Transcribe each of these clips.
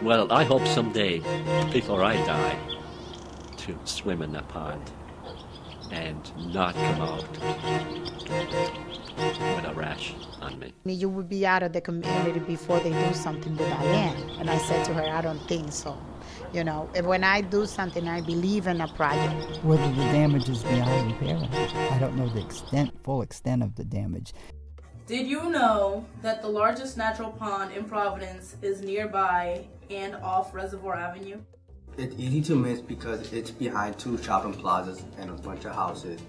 Well, I hope someday, before I die, to swim in that pond and not come out with a rash on me. You would be out of the community before they do something with that land. And I said to her, I don't think so. You know, when I do something, I believe in a project. Whether the damage is beyond repair, I don't know the full extent of the damage. Did you know that the largest natural pond in Providence is nearby and off Reservoir Avenue? It's easy to miss because it's behind two shopping plazas and a bunch of houses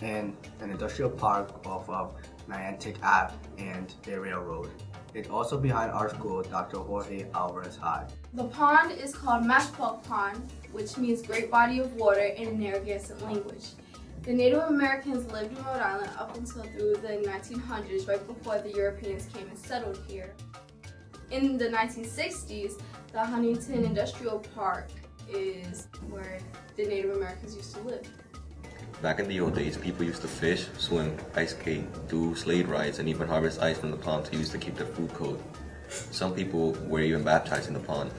and an industrial park off of Niantic Ave and the railroad. It's also behind our school, Dr. Jorge Alvarez High. The pond is called Mashapaug Pond, which means great body of water in Narragansett language. The Native Americans lived in Rhode Island up until through the 1900s, right before the Europeans came and settled here. In the 1960s, the Huntington Industrial Park is where the Native Americans used to live. Back in the old days, people used to fish, swim, ice skate, do sled rides, and even harvest ice from the pond to use to keep their food cold. Some people were even baptized in the pond.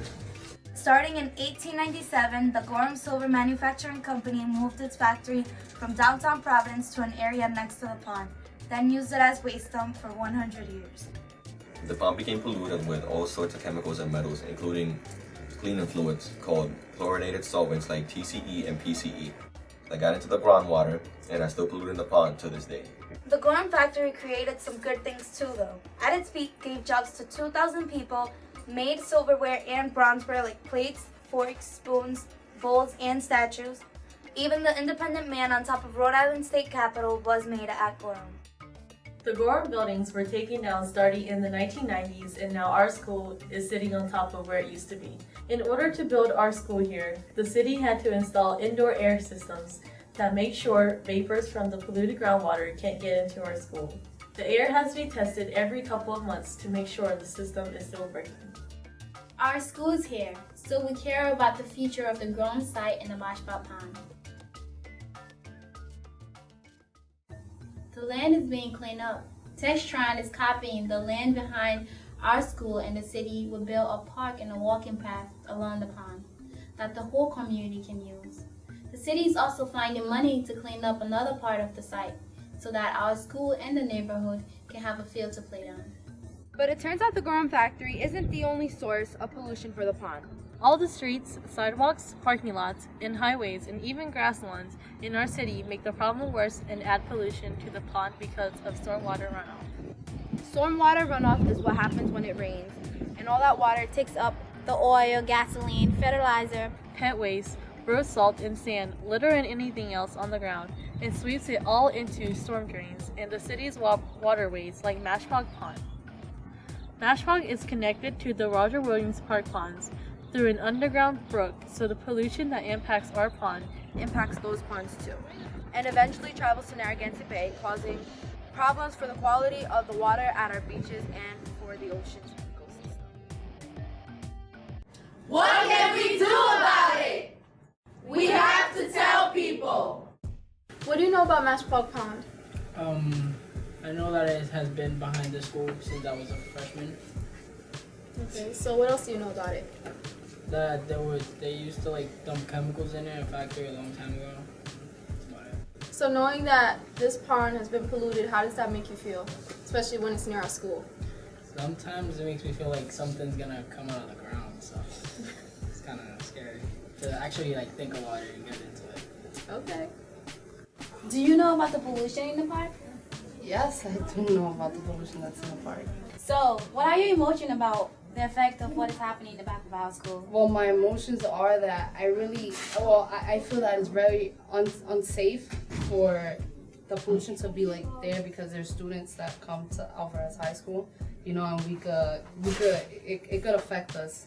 Starting in 1897, the Gorham Manufacturing Company moved its factory from downtown Providence to an area next to the pond, then used it as waste dump for 100 years. The pond became polluted with all sorts of chemicals and metals, including cleaning fluids called chlorinated solvents like TCE and PCE that got into the groundwater and are still polluting the pond to this day. The Gorham factory created some good things too, though. At its peak, gave jobs to 2,000 people, made silverware and bronzeware like plates, forks, spoons, bowls, and statues. Even the Independent Man on top of Rhode Island State Capitol was made at Gorham. The Gorham buildings were taken down starting in the 1990s, and now our school is sitting on top of where it used to be. In order to build our school here, the city had to install indoor air systems that make sure vapors from the polluted groundwater can't get into our school. The air has to be tested every couple of months to make sure the system is still working. Our school is here, so we care about the future of the Gorham site and the Mashapaug Pond. The land is being cleaned up. Textron is copying the land behind our school, and the city will build a park and a walking path along the pond that the whole community can use. The city is also finding money to clean up another part of the site so that our school and the neighborhood can have a field to play on. But it turns out the Gorham factory isn't the only source of pollution for the pond. All the streets, sidewalks, parking lots, and highways, and even grasslands in our city make the problem worse and add pollution to the pond because of stormwater runoff. Stormwater runoff is what happens when it rains, and all that water takes up the oil, gasoline, fertilizer, Pet waste, road salt, and sand, litter, and anything else on the ground, and sweeps it all into storm drains and the city's waterways like Mashapaug Pond. Mashapaug is connected to the Roger Williams Park ponds through an underground brook, so the pollution that impacts our pond impacts those ponds too, and eventually travels to Narragansett Bay, causing problems for the quality of the water at our beaches and for the ocean's ecosystem. What can we do about it? We have to tell people. What do you know about Mashapaug Pond? I know that it has been behind the school since I was a freshman. Okay, so what else do you know about it? That they used to dump chemicals in it in a factory a long time ago. That's about it. So knowing that this pond has been polluted, how does that make you feel? Especially when it's near our school. Sometimes it makes me feel like something's gonna come out of the ground, so it's kind of scary to actually think about it and get into it. Okay. Do you know about the pollution in the park? Yes, I do know about the pollution that's in the park. So, what are your emotions about the effect of what is happening in the back of our school? Well, my emotions are that I feel that it's very unsafe for the pollution to be there because there's students that come to Alvarez High School, and it could affect us.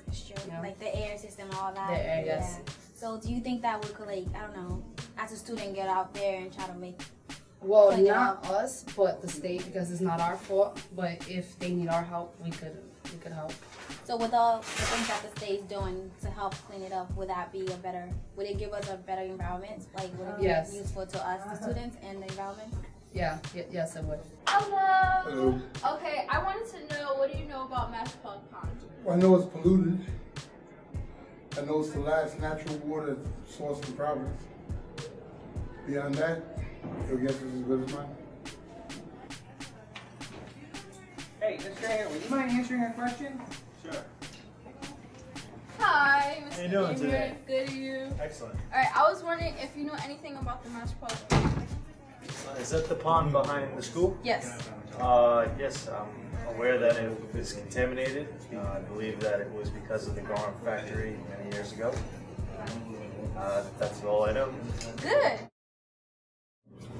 It's true. Like the air system, all that. The air, yes. Yeah. So, do you think that we could, as a student, get out there and try to make? Well, not us, but the state, because it's not our fault. But if they need our help, we could help. So with all the things that the state's doing to help clean it up, would it give us a better environment? Would it be useful to us, the students, and the environment? Yes, it would. Hello. Okay, I wanted to know, what do you know about Mashapaug Pond? Well, I know it's polluted. I know it's the last natural water source in Providence. Beyond that, your guess is as good as mine. Hey, Mr. Hayer, would you mind answering a question? Sure. Hi, Mr. How you doing Gabriel. today? Good, to you? Excellent. Alright, I was wondering if you know anything about the Mashapaug Pond. Is that the pond behind the school? Yes. Yes, I'm aware that it was contaminated. I believe that it was because of the Gorham factory many years ago. That's all I know. Good.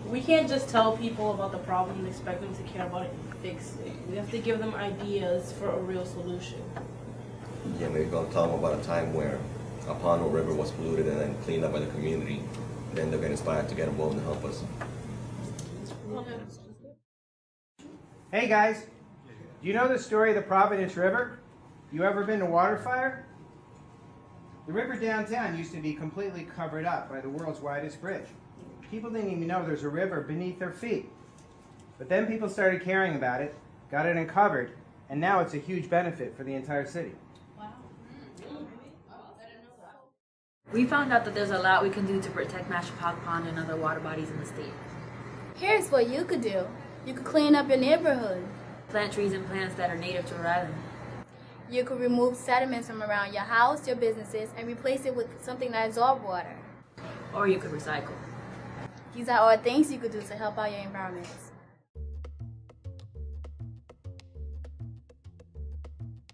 We can't just tell people about the problem and expect them to care about it and fix it. We have to give them ideas for a real solution. Yeah, maybe we're gonna tell them about a time where a pond or river was polluted and then cleaned up by the community. Then they'll get inspired to get involved and help us. Hey guys, do you know the story of the Providence River? You ever been to Waterfire? The river downtown used to be completely covered up by the world's widest bridge. People didn't even know there's a river beneath their feet. But then people started caring about it, got it uncovered, and now it's a huge benefit for the entire city. We found out that there's a lot we can do to protect Mashapaug Pond and other water bodies in the state. Here's what you could do. You could clean up your neighborhood. Plant trees and plants that are native to Rhode Island. You could remove sediments from around your house, your businesses, and replace it with something that absorbs water. Or you could recycle. These are all things you could do to help out your environment.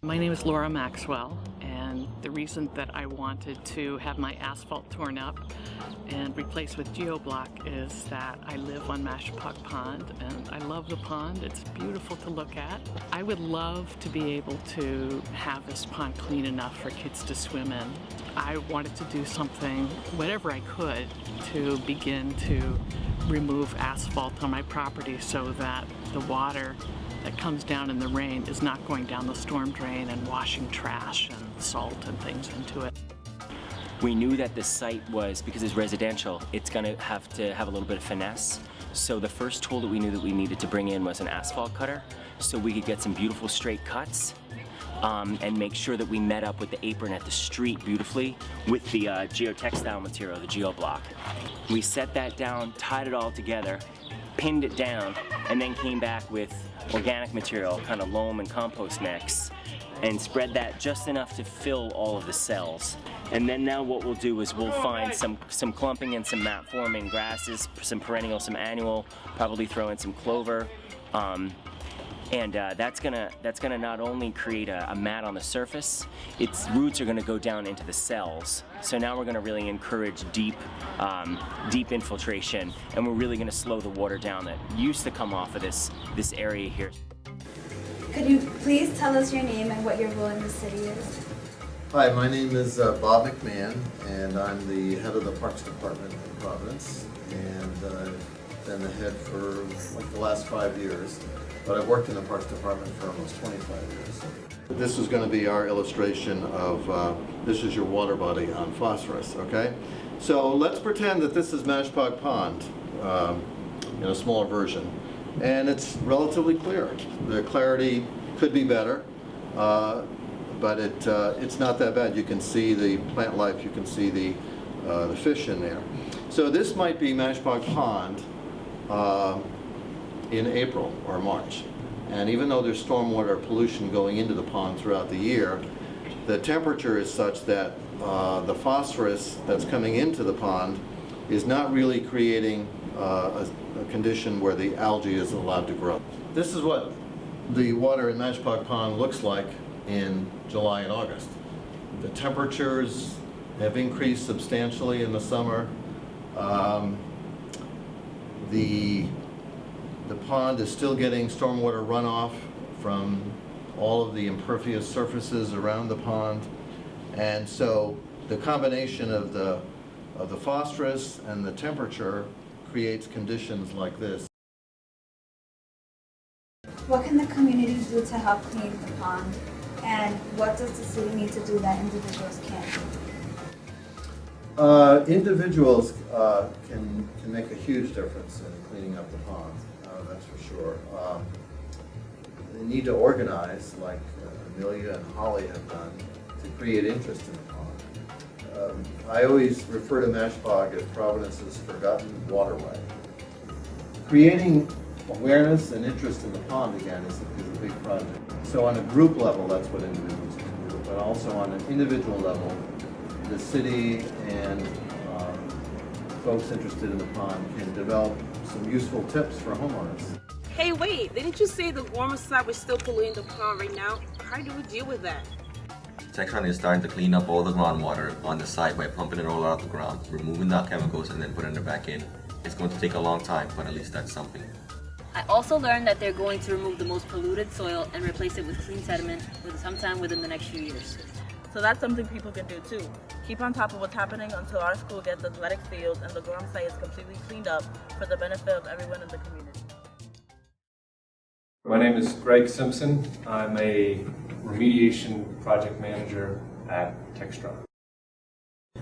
My name is Laura Maxwell, and the reason that I wanted to have my asphalt torn up and replaced with geoblock is that I live on Mashapaug Pond and I love the pond. It's beautiful to look at. I would love to be able to have this pond clean enough for kids to swim in. I wanted to do something, whatever I could, to begin to remove asphalt on my property so that the water that comes down in the rain is not going down the storm drain and washing trash and salt and things into it. We knew that the site was, because it's residential, it's going to have a little bit of finesse. So the first tool that we knew that we needed to bring in was an asphalt cutter, so we could get some beautiful straight cuts and make sure that we met up with the apron at the street beautifully with the geotextile material, the geoblock. We set that down, tied it all together, pinned it down, and then came back with organic material, kind of loam and compost mix, and spread that just enough to fill all of the cells. And then now what we'll do is we'll find some clumping and some mat forming grasses, some perennial, some annual, probably throw in some clover. And that's gonna not only create a mat on the surface, its roots are gonna go down into the cells. So now we're gonna really encourage deep infiltration, and we're really gonna slow the water down that used to come off of this area here. Could you please tell us your name and what your role in the city is? Hi, my name is Bob McMahon, and I'm the head of the Parks Department in Providence, and been the head for like the last 5 years. But I've worked in the Parks Department for almost 25 years. This is going to be our illustration of, this is your water body on phosphorus, okay? So let's pretend that this is Mashapaug Pond in a smaller version. And it's relatively clear. The clarity could be better, but it's not that bad. You can see the plant life, you can see the fish in there. So this might be Mashapaug Pond in April or March. And even though there's stormwater pollution going into the pond throughout the year, the temperature is such that the phosphorus that's coming into the pond is not really creating a condition where the algae is allowed to grow. This is what the water in Mashapaug Pond looks like in July and August. The temperatures have increased substantially in the summer. The pond is still getting stormwater runoff from all of the impervious surfaces around the pond. And so the combination of the phosphorus and the temperature creates conditions like this. What can the community do to help clean the pond? And what does the city need to do that individuals can't do? Individuals can make a huge difference in cleaning up the pond. that's for sure. They need to organize, like Amelia and Holly have done, to create interest in the pond. I always refer to Mashapaug as Providence's forgotten waterway. Creating awareness and interest in the pond again is a big project. So on a group level, that's what individuals can do, but also on an individual level, the city and folks interested in the pond can develop some useful tips for homeowners. Hey, wait, didn't you say the Gorham side was still polluting the pond right now? How do we deal with that? Textron is starting to clean up all the groundwater on the site by pumping it all out of the ground, removing the chemicals, and then putting it back in. It's going to take a long time, but at least that's something. I also learned that they're going to remove the most polluted soil and replace it with clean sediment sometime within the next few years. So that's something people can do too. Keep on top of what's happening until our school gets athletic fields and the Gorham site is completely cleaned up for the benefit of everyone in the community. My name is Greg Simpson. I'm a remediation project manager at Textron.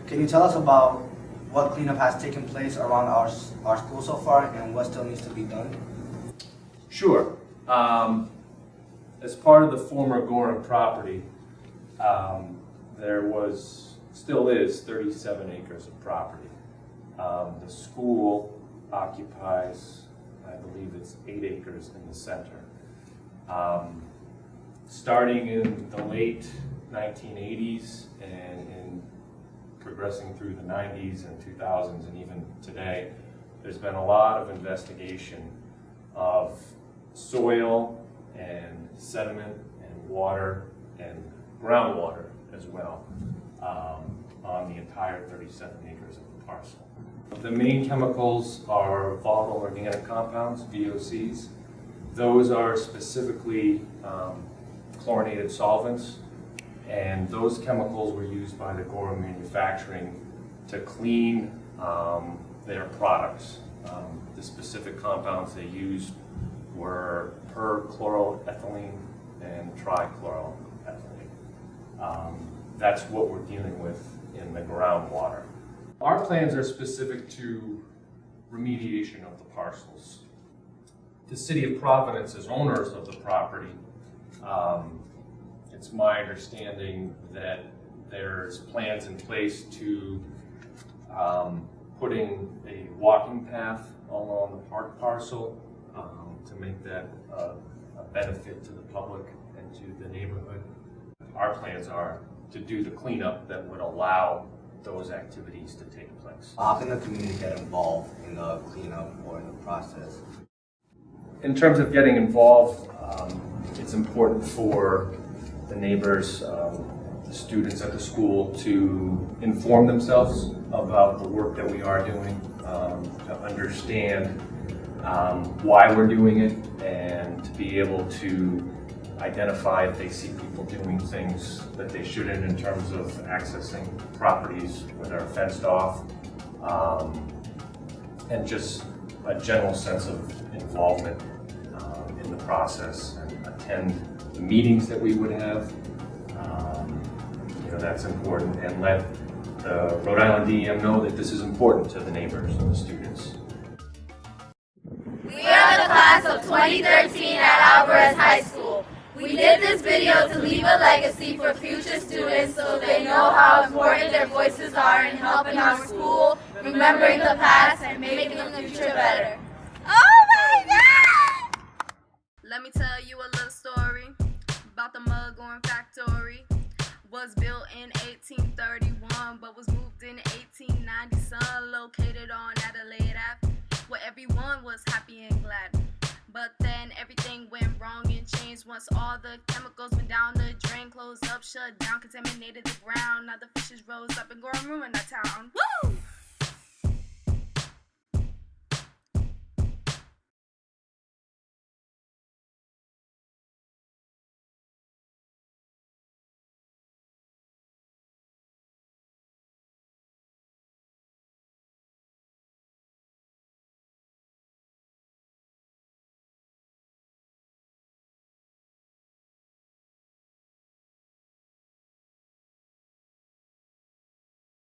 Can you tell us about what cleanup has taken place around our school so far and what still needs to be done? Sure. As part of the former Gorham property, there still is 37 acres of property. The school occupies, I believe it's 8 acres in the center. Starting in the late 1980s and progressing through the 90s and 2000s and even today, there's been a lot of investigation of soil and sediment and water and groundwater as well on the entire 37 acres of the parcel. The main chemicals are volatile organic compounds, VOCs. Those are specifically chlorinated solvents, and those chemicals were used by the Gorham Manufacturing to clean their products. The specific compounds they used were perchloroethylene and trichloroethylene. That's what we're dealing with in the groundwater. Our plans are specific to remediation of the parcels. The City of Providence is owners of the property. It's my understanding that there's plans in place to putting a walking path along the park parcel to make that a benefit to the public and to the neighborhood. Our plans are to do the cleanup that would allow those activities to take place. How can the community get involved in the cleanup or in the process? In terms of getting involved, it's important for the neighbors, the students at the school to inform themselves about the work that we are doing, to understand why we're doing it, and to be able to identify if they see people doing things that they shouldn't in terms of accessing properties that are fenced off, and just a general sense of involvement in the process, and attend the meetings that we would have. That's important, and let the Rhode Island DEM know that this is important to the neighbors and the students. We are the class of 2013 at Alvarez High School. We did this video to leave a legacy for future students so they know how important their voices are in helping our school, remembering the past, and making the future better. Oh my God! Let me tell you a little story about the Gorham factory. Was built in 1831, but was moved in 1890. Son, located on Adelaide Ave, where everyone was happy and glad. But then everything went wrong and changed once all the chemicals went down the drain, closed up, shut down, contaminated the ground. Now the fishes rose up and Gorham ruined our town. Woo!